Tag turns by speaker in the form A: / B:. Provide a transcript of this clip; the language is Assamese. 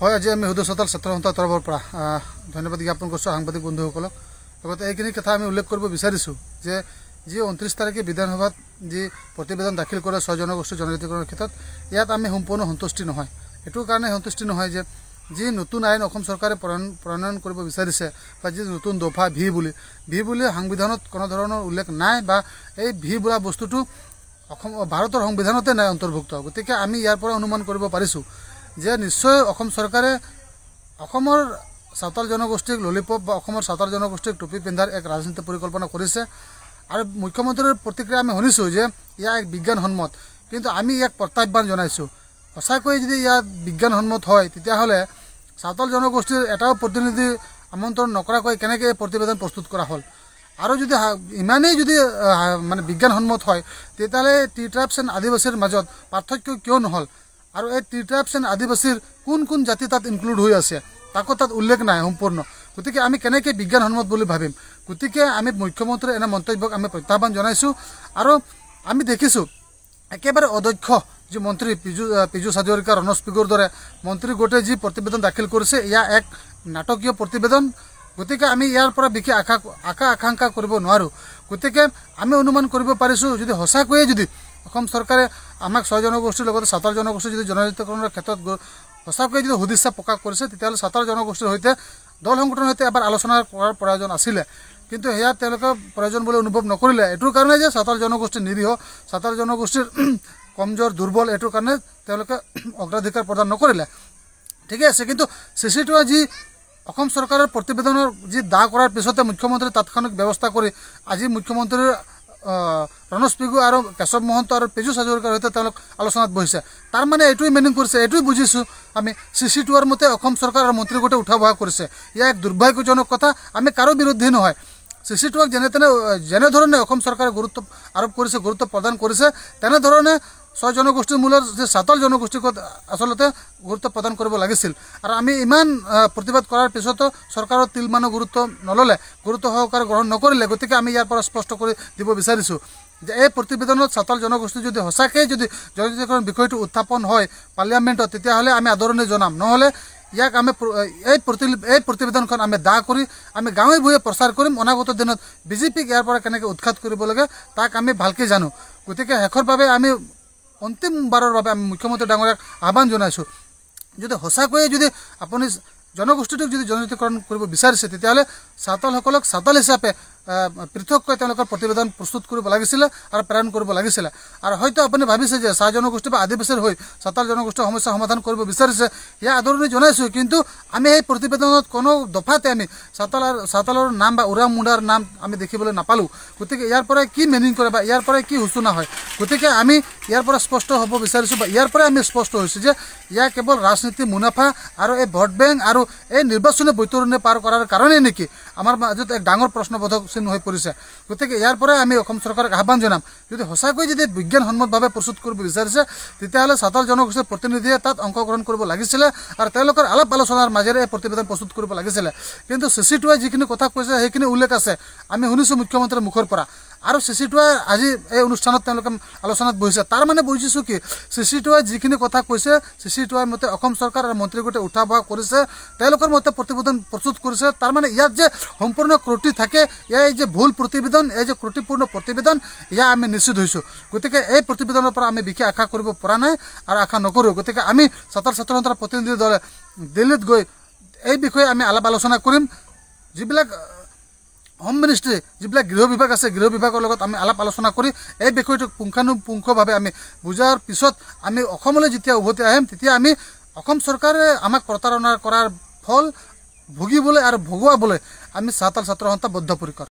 A: হয় আজি আমি হুদুচতাল ছাত্ৰ সন্থাৰ তৰফৰ পৰা ধন্যবাদ জ্ঞাপন কৰিছোঁ সাংবাদিক বন্ধুসকলক। লগতে এইখিনি কথা আমি উল্লেখ কৰিব বিচাৰিছোঁ যে যি 29 তাৰিখে বিধানসভাত যি প্ৰতিবেদন দাখিল কৰে 6 জনগোষ্ঠীৰ জনজাতিকৰণৰ ক্ষেত্ৰত ইয়াত আমি সম্পূৰ্ণ সন্তুষ্টি নহয়। এইটোৰ কাৰণে সন্তুষ্টি নহয় যে যি নতুন আইন অসম চৰকাৰে প্ৰণয়ন কৰিব বিচাৰিছে বা যি নতুন দফা ভি বুলি সংবিধানত কোনো ধৰণৰ উল্লেখ নাই বা এই ভি বোলা বস্তুটো অসম ভাৰতৰ সংবিধানতে নাই অন্তৰ্ভুক্ত। গতিকে আমি ইয়াৰ পৰা অনুমান কৰিব পাৰিছোঁ যে নিশ্চয় অসম চৰকাৰে অসমৰ সাঁওতাল জনগোষ্ঠীক ললিপপ বা অসমৰ সাঁওতাল জনগোষ্ঠীক টুপি পিন্ধাৰ এক ৰাজনীতি পৰিকল্পনা কৰিছে। আৰু মুখ্যমন্ত্ৰীৰ প্ৰতিক্ৰিয়া আমি শুনিছোঁ যে ইয়াৰ এক বিজ্ঞানসন্মত, কিন্তু আমি ইয়াক প্ৰত্যাহ্বান জনাইছোঁ। সঁচাকৈ যদি ইয়াত বিজ্ঞানসন্মত হয় তেতিয়াহ'লে সাঁওতাল জনগোষ্ঠীৰ এটাও প্ৰতিনিধি আমন্ত্ৰণ নকৰাকৈ কেনেকৈ এই প্ৰতিবেদন প্ৰস্তুত কৰা হ'ল। আৰু যদি ইমানেই যদি মানে বিজ্ঞানসন্মত হয় তেতিয়াহ'লে টি ট্ৰাইবছ এণ্ড আদিবাসীৰ মাজত পাৰ্থক্য কিয় নহ'ল? আৰু এই টি ট্ৰাইবছ এণ্ড আদিবাসীৰ কোন জাতি তাত ইনক্লুড হৈ আছে তাকো তাত উল্লেখ নাই সম্পূৰ্ণ। গতিকে আমি কেনেকৈ বিজ্ঞানসন্মত বুলি ভাবিম? গতিকে আমি মুখ্যমন্ত্ৰীৰ এনে মন্তব্যক আমি প্ৰত্যাহ্বান জনাইছোঁ। আৰু আমি দেখিছোঁ একেবাৰে অদক্ষ যি মন্ত্ৰী পীযুষ হাজৰিকা, ৰণোজ পেগুৰ দৰে মন্ত্ৰী গোটে যি প্ৰতিবেদন দাখিল কৰিছে এয়া এক নাটকীয় প্ৰতিবেদন। গতিকে আমি ইয়াৰ পৰা বিশেষ আকাংক্ষা কৰিব নোৱাৰোঁ। গতিকে আমি অনুমান কৰিব পাৰিছোঁ যদি সঁচাকৈয়ে যদি অসম চৰকাৰে আমাক 6 জনগোষ্ঠীৰ লগতে সাঁওতাল জনগোষ্ঠীৰ যদি জনজাতিকৰণৰ ক্ষেত্ৰত সঁচাকৈয়ে যদি সদিচ্ছা প্ৰকাশ কৰিছে তেতিয়াহ'লে সাঁওতাল জনগোষ্ঠীৰ সৈতে দল সংগঠনৰ সৈতে এবাৰ আলোচনা কৰাৰ প্ৰয়োজন আছিলে, কিন্তু সেয়া তেওঁলোকে প্ৰয়োজন বুলি অনুভৱ নকৰিলে। এইটোৰ কাৰণে যে সাঁওতাল জনগোষ্ঠী নিৰীহ, সাঁওতাল জনগোষ্ঠীৰ কমজোৰ দুৰ্বল, এইটোৰ কাৰণে তেওঁলোকে অগ্ৰাধিকাৰ প্ৰদান নকৰিলে। ঠিকে আছে, কিন্তু চিচিটোৱে যি অসম চৰকাৰৰ প্ৰতিবেদনৰ যি দাহ কৰাৰ পিছতে মুখ্যমন্ত্ৰীয়ে তাৎক্ষণিক ব্যৱস্থা কৰি আজি মুখ্যমন্ত্ৰীৰ ৰণোজ পেগু আৰু কেশৱ মহন্ত আৰু পীযুষ হাজৰিকাৰ সৈতে তেওঁলোক আলোচনাত বহিছে। তাৰ মানে এইটোৱে মিনিং কৰিছে, এইটোৱে বুজিছোঁ আমি চিচিটোৰ মতে অসম চৰকাৰ আৰু মন্ত্ৰী গোটে উঠা বহা কৰিছে। ইয়াৰ এক দুৰ্ভাগ্যজনক কথা। আমি কাৰো বিৰুদ্ধে নহয়। চিচিটোক যেনেধৰণে অসম চৰকাৰে গুৰুত্ব আৰোপ কৰিছে, গুৰুত্ব প্ৰদান কৰিছে, তেনেধৰণে 6 জনগোষ্ঠীৰ মূলৰ যি সাঁওতাল জনগোষ্ঠীক আচলতে গুৰুত্ব প্ৰদান কৰিব লাগিছিল। আৰু আমি ইমান প্ৰতিবাদ কৰাৰ পিছতো চৰকাৰৰ তিলমানো গুৰুত্ব নল'লে, গুৰুত্ব সহকাৰে গ্ৰহণ নকৰিলে। গতিকে আমি ইয়াৰ পৰা স্পষ্ট কৰি দিব বিচাৰিছোঁ যে এই প্ৰতিবেদনত সাঁওতাল জনগোষ্ঠী যদি সঁচাকৈয়ে যদি জনজাতিকৰণ বিষয়টো উত্থাপন হয় পাৰ্লিয়ামেণ্টত তেতিয়াহ'লে আমি আদৰণি জনাম। নহ'লে ইয়াক আমি এই প্ৰতিবেদনখন আমি দাহ কৰি আমি গাঁৱে ভূঞে প্ৰচাৰ কৰিম। অনাগত দিনত বিজেপিক ইয়াৰ পৰা কেনেকৈ উৎখাত কৰিব লাগে তাক আমি ভালকৈ জানো। গতিকে শেষৰ বাবে আমি অন্তিমবাৰৰ বাবে আমি মুখ্যমন্ত্ৰী ডাঙৰীয়াক আহ্বান জনাইছোঁ, যদি সঁচাকৈয়ে যদি আপুনি জনগোষ্ঠীটোক যদি জনজাতিকৰণ কৰিব বিচাৰিছে তেতিয়াহ'লে সাঁওতালসকলক সাঁওতাল হিচাপে পৃথককৈ তেওঁলোকৰ প্ৰতিবেদন প্ৰস্তুত কৰিব লাগিছিলে আৰু প্ৰেৰণ কৰিব লাগিছিলে। আৰু হয়তো আপুনি ভাবিছে যে 6 জনগোষ্ঠী বা আদিবাসীৰ হৈ সাঁওতাল জনগোষ্ঠীৰ সমস্যা সমাধান কৰিব বিচাৰিছে, ইয়াৰ আদৰণি জনাইছোঁ। কিন্তু আমি এই প্ৰতিবেদনত কোনো দফাতে আমি সাঁওতালৰ নাম বা উৰাং মুণ্ডাৰ নাম আমি দেখিবলৈ নাপালোঁ। গতিকে ইয়াৰ পৰাই কি মিনিং কৰে বা ইয়াৰ পৰাই কি সূচনা হয়? গতিকে আমি ইয়াৰ পৰা স্পষ্ট হ'ব বিচাৰিছোঁ বা ইয়াৰ পৰাই আমি স্পষ্ট হৈছোঁ যে ইয়াৰ কেৱল ৰাজনীতি, মুনাফা আৰু এই ভোট বেংক আৰু এই নিৰ্বাচনী বৈতৰণি পাৰ কৰাৰ কাৰণেই নেকি আমাৰ মাজত এক ডাঙৰ প্ৰশ্নবোধক চিহ্ন হৈ পৰিছে। গতিকে ইয়াৰ পৰাই আমি অসম চৰকাৰক আহ্বান জনাম, যদি সঁচাকৈ যদি বিজ্ঞানসন্মতভাৱে প্ৰস্তুত কৰিব বিচাৰিছে তেতিয়াহ'লে সাঁওতাল জনগোষ্ঠীৰ প্ৰতিনিধিয়ে তাত অংশগ্ৰহণ কৰিব লাগিছিলে আৰু তেওঁলোকৰ আলাপ আলোচনাৰ মাজেৰে এই প্ৰতিবেদন প্ৰস্তুত কৰিব লাগিছিলে। কিন্তু চিচিটোৱে যিখিনি কথা কৈছে সেইখিনি উল্লেখ আছে, আমি শুনিছোঁ মুখ্যমন্ত্ৰীৰ মুখৰ পৰা। আৰু চিচিটোৱে আজি এই অনুষ্ঠানত তেওঁলোকে আলোচনাত বহিছে। তাৰ মানে বুজিছোঁ কি চিচিটোৱে যিখিনি কথা কৈছে, চিচিটোৱাৰ মতে অসম চৰকাৰ আৰু মন্ত্ৰী গোটে উঠা বহা কৰিছে, তেওঁলোকৰ মতে প্ৰতিবেদন প্ৰস্তুত কৰিছে। তাৰ মানে ইয়াত যে সম্পূৰ্ণ ত্ৰুটি থাকে, এই যে ভুল প্ৰতিবেদন, এই যে ত্ৰুটিপূৰ্ণ প্ৰতিবেদন, এয়া আমি নিশ্চিত হৈছোঁ। গতিকে এই প্ৰতিবেদনৰ পৰা আমি বিশেষ আশা কৰিব পৰা নাই আৰু আশা নকৰোঁ। গতিকে আমি সাঁওতাল ছাত্ৰ সন্থাৰ প্ৰতিনিধি দলে দিল্লীত গৈ এই বিষয়ে আমি আলাপ আলোচনা কৰিম। যিবিলাক হোম মিনিষ্ট্ৰী, যিবিলাক গৃহ বিভাগ আছে, গৃহ বিভাগৰ লগত আমি আলাপ আলোচনা কৰি এই বিষয়টোক পুংখানুপুংখভাৱে আমি বুজাৰ পিছত আমি অসমলৈ যেতিয়া উভতি আহিম তেতিয়া আমি অসম চৰকাৰে আমাক প্ৰতাৰণা কৰাৰ ফল ভুগিবলৈ আৰু ভুগুৱাবলৈ আমি সাঁওতাল ছাত্ৰ সন্থা বদ্ধপৰিকৰ।